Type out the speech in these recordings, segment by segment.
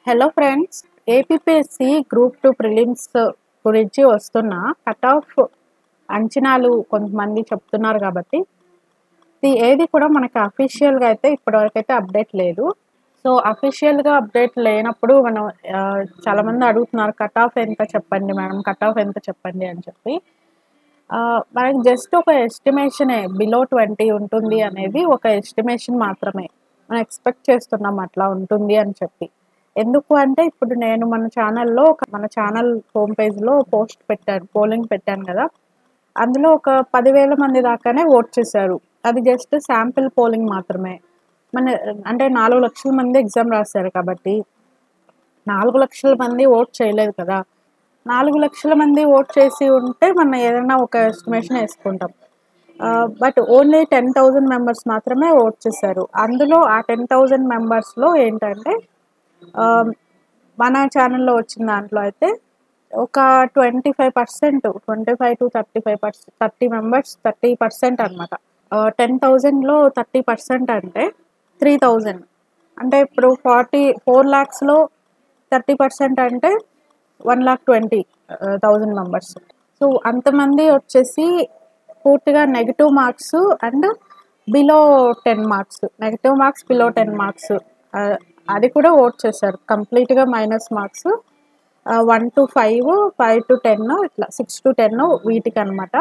Hello friends, APPSC group 2 prelims గురించి వస్తున్న cut off అంచనాలు కొంతమంది చెప్తున్నారు కాబట్టి ఇది ఏది కూడా మనకి అఫీషియల్గా అయితే ఇప్పటివరకైతే అప్డేట్ లేదు. సో అఫీషియల్గా అప్డేట్ లేనప్పుడు మనం చాలామంది అడుగుతున్నారు కట్ ఆఫ్ ఎంత చెప్పండి మేడం, కట్ ఆఫ్ ఎంత చెప్పండి అని చెప్పి. మనకి జస్ట్ ఒక ఎస్టిమేషనే, బిలో 20 ఉంటుంది అనేది ఒక ఎస్టిమేషన్ మాత్రమే. మనం ఎక్స్పెక్ట్ చేస్తున్నాం అట్లా ఉంటుంది అని చెప్పి. ఎందుకు అంటే ఇప్పుడు నేను మన ఛానల్ హోమ్ పేజ్లో పోస్ట్ పెట్టాను, పోలింగ్ పెట్టాను కదా. అందులో ఒక 10,000 మంది దాకానే ఓట్ చేశారు. అది జస్ట్ శాంపిల్ పోలింగ్ మాత్రమే. అంటే 4 లక్షల మంది ఎగ్జామ్ రాశారు కాబట్టి 4 లక్షల మంది ఓట్ చేయలేదు కదా. 4 లక్షల మంది ఓట్ చేసి ఉంటే మనం ఏదైనా ఒక ఎస్టిమేషన్ వేసుకుంటాం. బట్ ఓన్లీ 10,000 మెంబర్స్ మాత్రమే ఓట్ చేశారు. అందులో ఆ 10,000 మెంబర్స్లో ఏంటంటే మన ఛానల్లో వచ్చిన దాంట్లో అయితే ఒక 25%, 25 to 35%, 30 మెంబర్స్ 30% అనమాట. 10,000లో 30% అంటే 3,000. అంటే ఇప్పుడు 4 lakhsలో 30% అంటే 1,20,000 మెంబర్స్. సో అంతమంది వచ్చేసి పూర్తిగా negative marks and below 10 marks, negative marks below 10 marks అది కూడా ఓట్ చేశారు. కంప్లీట్గా మైనస్ మార్క్స్ 1 to 5, 5 to 10, ఇట్లా 6 to 10 వీటికి అనమాట,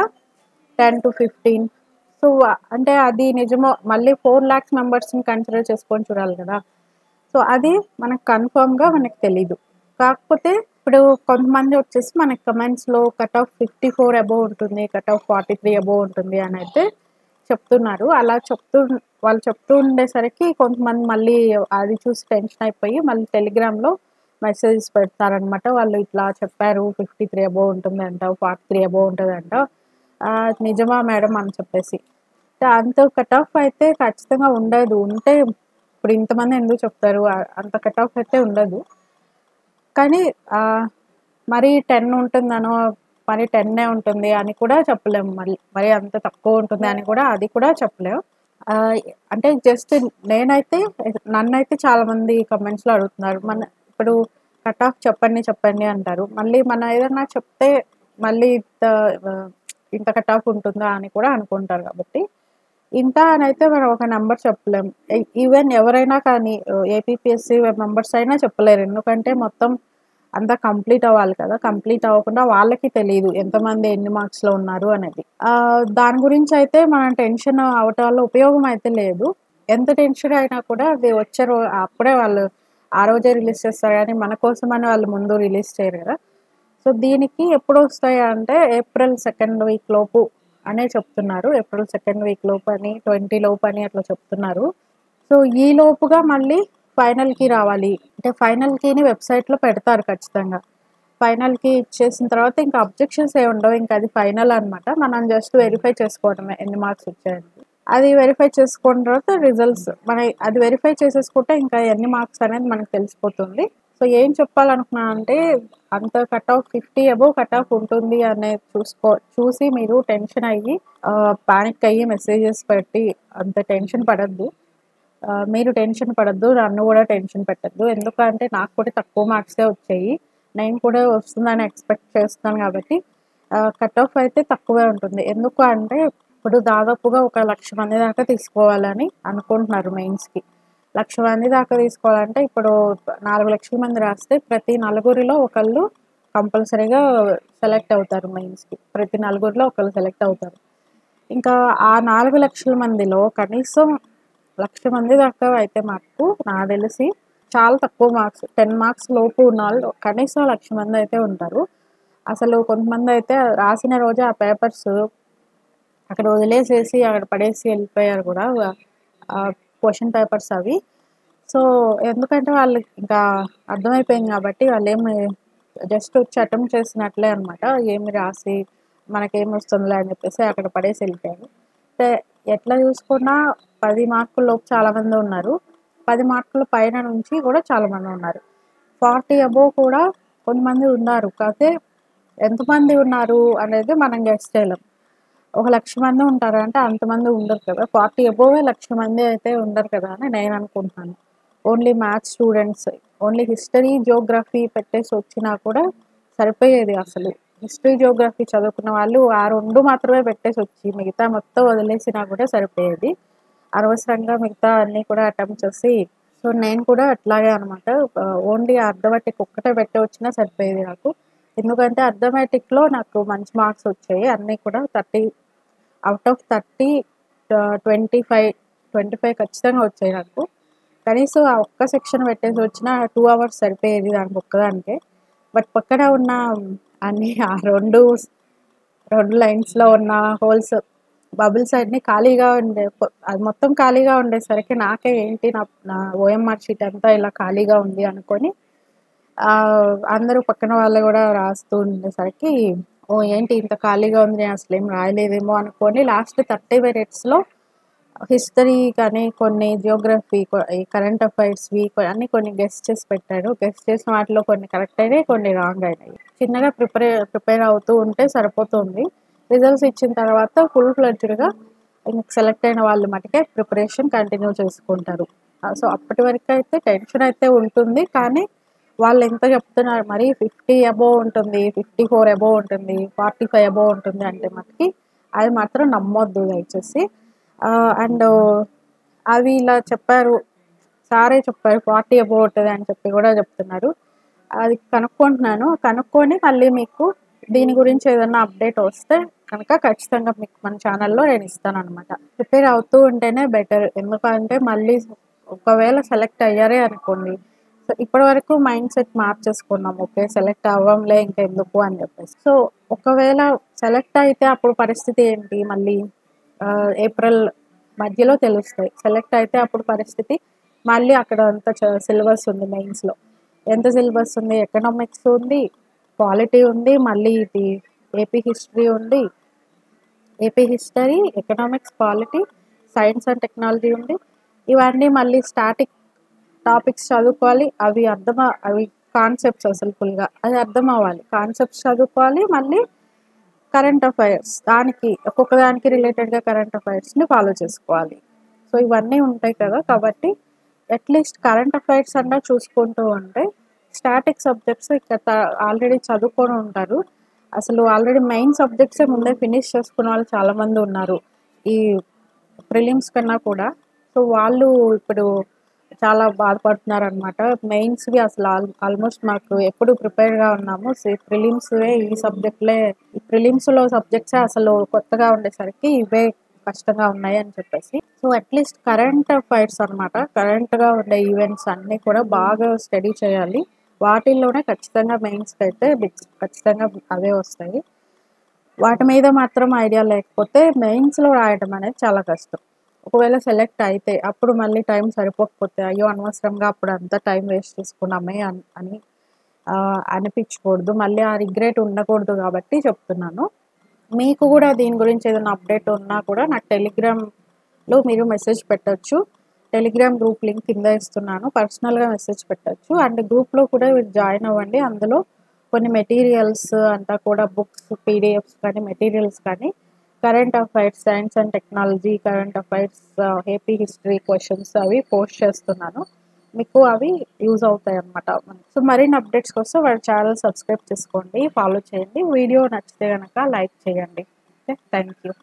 10 to 15. సో అంటే అది నిజమో, మళ్ళీ 4 lakhs మెంబర్స్ని కన్సిడర్ చేసుకొని చూడాలి కదా. సో అది మనకు కన్ఫర్మ్గా మనకు తెలీదు. కాకపోతే ఇప్పుడు కొంతమంది వచ్చేసి మనకి కమెంట్స్లో కట్ ఆఫ్ 54 అబోవ్ ఉంటుంది, కట్ ఆఫ్ 43 అబోవ్ ఉంటుంది అని అయితే చెప్తున్నారు. అలా వాళ్ళు చెప్తూ ఉండేసరికి కొంతమంది మళ్ళీ అది చూసి టెన్షన్ అయిపోయి మళ్ళీ టెలిగ్రామ్లో మెసేజెస్ పెడతారనమాట. వాళ్ళు ఇట్లా చెప్పారు 53 అబోవ్ ఉంటుంది అంట, 43 అబోవ్ ఉంటుంది అంట, నిజమా మేడం అని చెప్పేసి. అంత కట్ ఆఫ్ అయితే ఖచ్చితంగా ఉండదు. ఉంటే ఇప్పుడు ఇంతమంది ఎందుకు చెప్తారు, అంత కట్ ఆఫ్ అయితే ఉండదు. కానీ మరి 10 ఉంటుందనో, మరి 10 ఉంటుంది అని కూడా చెప్పలేము. మరి అంత తక్కువ ఉంటుంది అని కూడా అది కూడా చెప్పలేము. అంటే జస్ట్ నన్నైతే చాలామంది కమెంట్స్లో అడుగుతున్నారు, ఇప్పుడు కట్ ఆఫ్ చెప్పండి అంటారు. మళ్ళీ మనం ఏదైనా చెప్తే మళ్ళీ ఇంత కట్ ఆఫ్ ఉంటుందా అని కూడా అనుకుంటారు. కాబట్టి ఇంత అని అయితే మనం ఒక నెంబర్ చెప్పలేము. ఈవెన్ ఎవరైనా కానీ ఏపీపీఎస్సీ మెంబర్స్ అయినా చెప్పలేరు. ఎందుకంటే మొత్తం అంతా కంప్లీట్ అవ్వాలి కదా. కంప్లీట్ అవ్వకుండా వాళ్ళకి తెలియదు ఎంతమంది ఎన్ని మార్క్స్లో ఉన్నారు అనేది. దాని గురించి అయితే మనం టెన్షన్ అవటం వల్ల ఉపయోగం అయితే లేదు. ఎంత టెన్షన్ అయినా కూడా అది అప్పుడే వాళ్ళు ఆ రోజే రిలీజ్ చేస్తారు, కానీ మన కోసమని వాళ్ళు ముందు రిలీజ్ చేయరు కదా. సో దీనికి ఎప్పుడు వస్తాయి అంటే ఏప్రిల్ 2nd వీక్ లోపు అనే చెప్తున్నారు. ఏప్రిల్ 2nd వీక్ లోపు అని, 20 లోపు అని అట్లా చెప్తున్నారు. సో ఈ లోపుగా మళ్ళీ ఫైనల్కి రావాలి అంటే ఫైనల్ కీని వెబ్సైట్లో పెడతారు ఖచ్చితంగా. ఫైనల్ కీ ఇచ్చేసిన తర్వాత ఇంకా అబ్జెక్షన్స్ ఏమి ఉండవు, ఇంకా అది ఫైనల్ అనమాట. మనం జస్ట్ వెరిఫై చేసుకోవడమే ఎన్ని మార్క్స్ వచ్చాయని. అది వెరిఫై చేసుకున్న తర్వాత రిజల్ట్స్ అది వెరిఫై చేసేసుకుంటే ఇంకా ఎన్ని మార్క్స్ అనేది మనకు తెలిసిపోతుంది. సో ఏం చెప్పాలనుకున్నాను అంటే, అంత cut off 50 above cut off ఉంటుంది అనేది చూసి మీరు టెన్షన్ అయ్యి పానిక్ అయ్యి మెసేజెస్ పెట్టి అంత టెన్షన్ పడద్దు. మీరు టెన్షన్ పడద్దు, నన్ను కూడా టెన్షన్ పెట్టద్దు. ఎందుకంటే నాకు కూడా తక్కువ మార్క్సే వచ్చాయి, నేను కూడా వస్తుందని ఎక్స్పెక్ట్ చేస్తున్నాను. కాబట్టి కట్ ఆఫ్ అయితే తక్కువే ఉంటుంది. ఎందుకు అంటే ఇప్పుడు దాదాపుగా 1,00,000 మంది దాకా తీసుకోవాలని అనుకుంటున్నారు మెయిన్స్కి. 1,00,000 మంది దాకా తీసుకోవాలంటే ఇప్పుడు 4 లక్షల మంది రాస్తే ప్రతి నలుగురిలో ఒకళ్ళు కంపల్సరీగా సెలెక్ట్ అవుతారు మెయిన్స్కి. ప్రతి నలుగురిలో ఒకళ్ళు సెలెక్ట్ అవుతారు. ఇంకా ఆ 4 లక్షల మందిలో కనీసం 1,00,000 మంది దాకా అయితే నాకు తెలిసి చాలా తక్కువ మార్క్స్, 10 మార్క్స్ లోపు ఉన్న వాళ్ళు కనీసం 1,00,000 మంది అయితే ఉంటారు. అసలు కొంతమంది అయితే రాసిన రోజే ఆ పేపర్స్ అక్కడ వదిలేసేసి అక్కడ పడేసి వెళ్ళిపోయారు కూడా, క్వశ్చన్ పేపర్స్ అవి. సో ఎందుకంటే వాళ్ళు ఇంకా అర్థమైపోయింది కాబట్టి వాళ్ళు ఏమి జస్ట్ వచ్చి అటెంప్ట్ చేసినట్లే అనమాట. ఏమి రాసి మనకేమి వస్తుందిలే అని చెప్పేసి అక్కడ పడేసి వెళ్ళిపోయారు. అంటే ఎట్లా చూసుకున్నా 10 మార్కుల లోపు చాలామంది ఉన్నారు, 10 మార్కుల పైన నుంచి కూడా చాలామంది ఉన్నారు, 40 అబోవ్ కూడా కొంతమంది ఉన్నారు. కాకపోతే ఎంతమంది ఉన్నారు అనేది మనం గెస్ చేయలేం. 1,00,000 మంది ఉంటారా అంటే అంతమంది ఉండరు కదా. 40 అబోవే 1,00,000 మంది అయితే ఉండరు కదా అని నేను అనుకుంటున్నాను. Only maths students, only history Geography పెట్టేసి వచ్చినా కూడా సరిపోయేది. అసలు హిస్టరీ జియోగ్రఫీ చదువుకున్న వాళ్ళు ఆ 2 మాత్రమే పెట్టేసి వచ్చి మిగతా మొత్తం వదిలేసినా కూడా సరిపోయేది. అనవసరంగా మిగతా అన్నీ కూడా అటెంప్ట్ చేసి, సో నేను కూడా అట్లాగే అనమాట. ఓన్లీ అర్థమెటిక్ ఒక్కటే పెట్టి వచ్చినా సరిపోయేది నాకు. ఎందుకంటే అర్థమెటిక్‌లో నాకు మంచి మార్క్స్ వచ్చాయి. అన్నీ కూడా 30 ఔట్ ఆఫ్ 30 25, 25 ఖచ్చితంగా వచ్చాయి నాకు. కనీసం ఆ ఒక్క సెక్షన్ పెట్టేసి వచ్చిన 2 అవర్స్ సరిపోయేది దానికి ఒక్కదానికే. బట్ పక్కన ఉన్న అన్ని ఆ 2 లైన్స్‌లో ఉన్న హోల్స్, బబుల్స్ అన్నీ ఖాళీగా అది మొత్తం ఖాళీగా ఉండేసరికి నాకే ఏంటి నా నా ఓఎంఆర్ షీట్ అంతా ఇలా ఖాళీగా ఉంది అనుకోని అందరూ పక్కన వాళ్ళు గూడా రాస్తూ ఉండేసరికి, ఓహ్! ఏంటి ఇంత ఖాళీగా ఉంది నేను అసలేం రాయలేదేమో అనుకోని లాస్ట్ 30 మినిట్స్‌లో హిస్టరీ కానీ, కొన్ని జియోగ్రఫీ, ఈ కరెంట్ అఫైర్స్‌వి అన్నీ కొన్ని గెస్ చేసి పెట్టాడు. గెస్ చేసిన వాటిలో కొన్ని కరెక్ట్ అయినాయి, కొన్ని రాంగ్ అయినాయి. చిన్నగా ప్రిపేర్ అవుతూ ఉంటే సరిపోతుంది. రిజల్ట్స్ ఇచ్చిన తర్వాత ఫుల్ ఫ్లెడ్జ్డ్‌గా ఇంక సెలెక్ట్ అయిన వాళ్ళు మటుకే ప్రిపరేషన్ కంటిన్యూ చేసుకుంటారు. సో, అప్పటి వరకైతే టెన్షన్ అయితే ఉంటుంది. కానీ వాళ్ళు ఎంత చెప్తున్నారు మరి 50 అబోవ్ ఉంటుంది, 54 అబోవ్ ఉంటుంది, 45 అబోవ్ ఉంటుంది అంటే మటికి అది మాత్రం నమ్మొద్దు దయచేసి. అండ్ అవి ఇలా చెప్పారు, సారే చెప్పారు 40 అబోవ్ ఉంటది అని చెప్పి గూడా చెప్తున్నారు. అది కనుక్కుంటున్నాను. కనుక్కొని మళ్ళీ మీకు దీని గురించి ఏదన్నా అప్డేట్ వస్తే కనుక ఖచ్చితంగా మీకు మన ఛానల్‌లో నేను ఇస్తాననమాట. ప్రిపేర్ అవుతూ ఉంటేనే బెటర్. ఎందుకంటే మళ్ళీ ఒకవేళ సెలెక్ట్ అయ్యారే అనుకోండి, సో ఇప్పటివరకు మైండ్ సెట్ మార్చేసుకున్నాం. ఓకే, సెలెక్ట్ అవ్వంలే ఇంకెందుకు అని చెప్పేసి. సో ఒకవేళ సెలెక్ట్ అయితే అప్పుడు పరిస్థితి ఏంటి మళ్ళీ ఏప్రిల్ మధ్యలో తెలుస్తాయి. సెలెక్ట్ అయితే అప్పుడు పరిస్థితి మళ్ళీ అక్కడ అంత సిలబస్ ఉంది మెయిన్స్‌లో. ఎంత సిలబస్ ఉంది? ఎకనామిక్స్ ఉంది, పాలిటీ ఉంది, మళ్ళీ ఇది ఏపీ హిస్టరీ ఉంది. AP history, economics, polity, science and technology ఉంది. ఇవన్నీ మళ్ళీ స్టాటిక్ టాపిక్స్ చదువుకోవాలి. అవి కాన్సెప్ట్స్ అసలు ఫుల్‌గా అది అర్థం అవ్వాలి. కాన్సెప్ట్స్ చదువుకోవాలి. మళ్ళీ కరెంట్ అఫైర్స్ దానికి ఒక్కొక్క దానికి రిలేటెడ్‌గా కరెంట్ అఫైర్స్‌ని ఫాలో చేసుకోవాలి. సో ఇవన్నీ ఉంటాయి కదా! కాబట్టి అట్‌లీస్ట్ కరెంట్ అఫైర్స్ అన్నా చూసుకుంటూ ఉంటే స్టాటిక్ సబ్జెక్ట్స్ ఆల్రెడీ చదువుకొని ఉంటారు. అసలు ఆల్రెడీ మెయిన్ సబ్జెక్ట్సే ముందే ఫినిష్ చేసుకున్న వాళ్ళు చాలామంది ఉన్నారు. ఈ ప్రిలిమ్స్ కన్నా కూడా. సో వాళ్ళు ఇప్పుడు చాలా బాధపడుతున్నారనమాట. మెయిన్స్‌వి అసలు ఆల్మోస్ట్ మాకు ఎప్పుడు ప్రిపేర్‌గా ఉన్నాము. ప్రిలిమ్స్‌వే ఈ సబ్జెక్ట్‌లే, ఈ ప్రిలిమ్స్‌లో సబ్జెక్ట్సే అసలు కొత్తగా ఉండేసరికి ఇవే కష్టంగా ఉన్నాయి అని చెప్పేసి. సో అట్‌లీస్ట్ కరెంట్ అఫైర్స్ అనమాట. కరెంట్‌గా ఉండే ఈవెంట్స్ అన్నీ కూడా బాగా స్టడీ చేయాలి. వాటిల్లోనే ఖచ్చితంగా మెయిన్స్‌కైతే బిట్స్ ఖచ్చితంగా అవే వస్తాయి. వాటి మీద మాత్రం ఐడియా లేకపోతే మెయిన్స్‌లో రాయడం అనేది చాలా కష్టం. ఒకవేళ సెలెక్ట్ అయితే అప్పుడు మళ్ళీ టైం సరిపోకపోతే అయ్యో! అనవసరంగా అప్పుడు అంతా టైం వేస్ట్ చేసుకున్నామే అని అనిపించకూడదు. మళ్ళీ ఆ రిగ్రెట్ ఉండకూడదు కాబట్టి చెప్తున్నాను. మీకు కూడా దీని గురించి ఏదైనా అప్డేట్ ఉన్నా కూడా నాకు టెలిగ్రామ్‌లో మీరు మెసేజ్ పెట్టొచ్చు. టెలిగ్రామ్ గ్రూప్ లింక్ కింద ఇస్తున్నాను. పర్సనల్‌గా మెసేజ్ పెట్టొచ్చు. అండ్ గ్రూప్‌లో కూడా మీరు జాయిన్ అవ్వండి. అందులో కొన్ని మెటీరియల్స్ అంతా కూడా బుక్స్, పీడిఎఫ్స్ కానీ, మెటీరియల్స్ కానీ, current affairs, science and technology, current affairs, AP history questions అవి పోస్ట్ చేస్తున్నాను. మీకు అవి యూజ్ అవుతాయన్నమాట. సో మరిన్ని అప్డేట్స్ కోసం వాడి ఛానల్ సబ్స్క్రైబ్ చేసుకోండి, ఫాలో చేయండి. వీడియో నచ్చితే గనక లైక్ చేయండి. Okay, thank you.